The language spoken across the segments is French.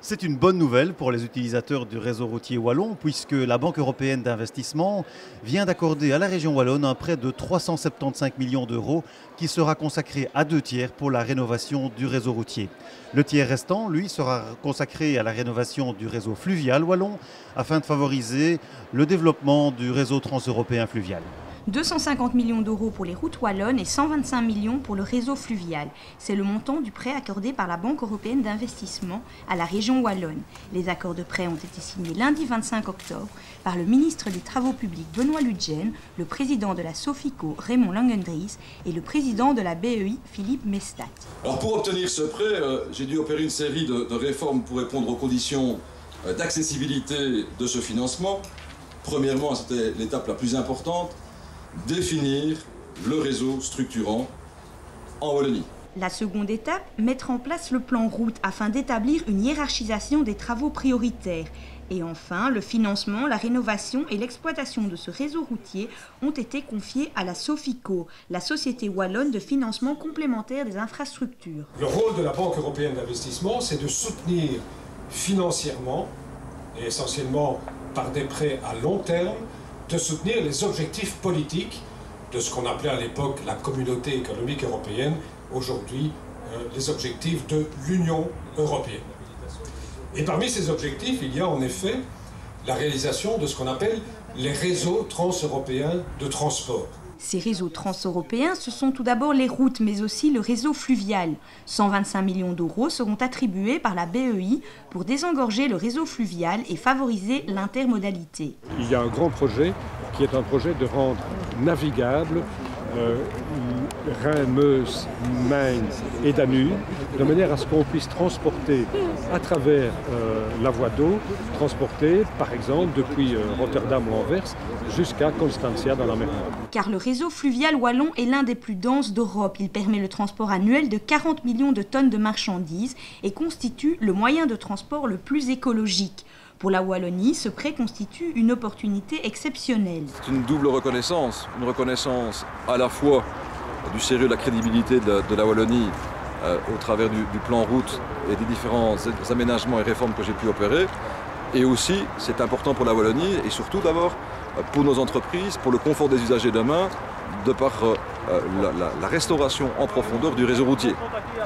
C'est une bonne nouvelle pour les utilisateurs du réseau routier wallon puisque la Banque européenne d'investissement vient d'accorder à la région wallonne un prêt de 375 millions d'euros qui sera consacré à 2 tiers pour la rénovation du réseau routier. Le tiers restant, lui, sera consacré à la rénovation du réseau fluvial wallon afin de favoriser le développement du réseau transeuropéen fluvial. 250 millions d'euros pour les routes wallonnes et 125 millions pour le réseau fluvial. C'est le montant du prêt accordé par la Banque européenne d'investissement à la région wallonne. Les accords de prêt ont été signés lundi 25 octobre par le ministre des Travaux publics Benoît Lutgen, le président de la Sofico Raymond Langendries et le président de la BEI Philippe Mestat. Alors pour obtenir ce prêt, j'ai dû opérer une série de réformes pour répondre aux conditions d'accessibilité de ce financement. Premièrement, c'était l'étape la plus importante, définir le réseau structurant en Wallonie. La seconde étape, mettre en place le plan route afin d'établir une hiérarchisation des travaux prioritaires. Et enfin, le financement, la rénovation et l'exploitation de ce réseau routier ont été confiés à la Sofico, la société wallonne de financement complémentaire des infrastructures. Le rôle de la Banque européenne d'investissement, c'est de soutenir financièrement, et essentiellement par des prêts à long terme, de soutenir les objectifs politiques de ce qu'on appelait à l'époque la communauté économique européenne, aujourd'hui les objectifs de l'Union européenne. Et parmi ces objectifs, il y a en effet la réalisation de ce qu'on appelle les réseaux transeuropéens de transport. Ces réseaux transeuropéens, ce sont tout d'abord les routes, mais aussi le réseau fluvial. 125 millions d'euros seront attribués par la BEI pour désengorger le réseau fluvial et favoriser l'intermodalité. Il y a un grand projet qui est un projet de rendre navigable Rhin, Meuse, Main et Danube, de manière à ce qu'on puisse transporter à travers la voie d'eau, transporter par exemple depuis Rotterdam ou Anvers jusqu'à Constantia dans la mer Noire. Car le réseau fluvial wallon est l'un des plus denses d'Europe. Il permet le transport annuel de 40 millions de tonnes de marchandises et constitue le moyen de transport le plus écologique. Pour la Wallonie, ce prêt constitue une opportunité exceptionnelle. C'est une double reconnaissance, une reconnaissance à la fois du sérieux et de la crédibilité de la Wallonie au travers du plan route et des différents aménagements et réformes que j'ai pu opérer. Et aussi, c'est important pour la Wallonie et surtout d'abord pour nos entreprises, pour le confort des usagers demain, de par la restauration en profondeur du réseau routier,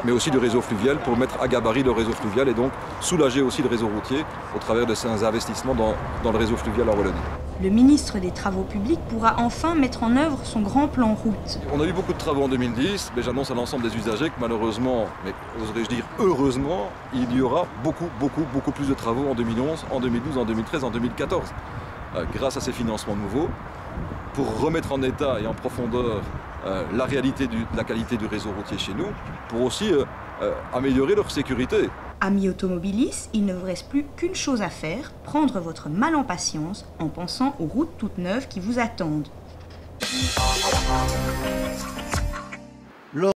mais aussi du réseau fluvial pour mettre à gabarit le réseau fluvial et donc soulager aussi le réseau routier au travers de ces investissements dans le réseau fluvial en Wallonie. Le ministre des Travaux publics pourra enfin mettre en œuvre son grand plan route. On a eu beaucoup de travaux en 2010, mais j'annonce à l'ensemble des usagers que malheureusement, mais oserais-je dire heureusement, il y aura beaucoup plus de travaux en 2011, en 2012, en 2013, en 2014. Grâce à ces financements nouveaux, pour remettre en état et en profondeur la réalité de la qualité du réseau routier chez nous, pour aussi améliorer leur sécurité. Amis automobilistes, il ne vous reste plus qu'une chose à faire, prendre votre mal en patience en pensant aux routes toutes neuves qui vous attendent.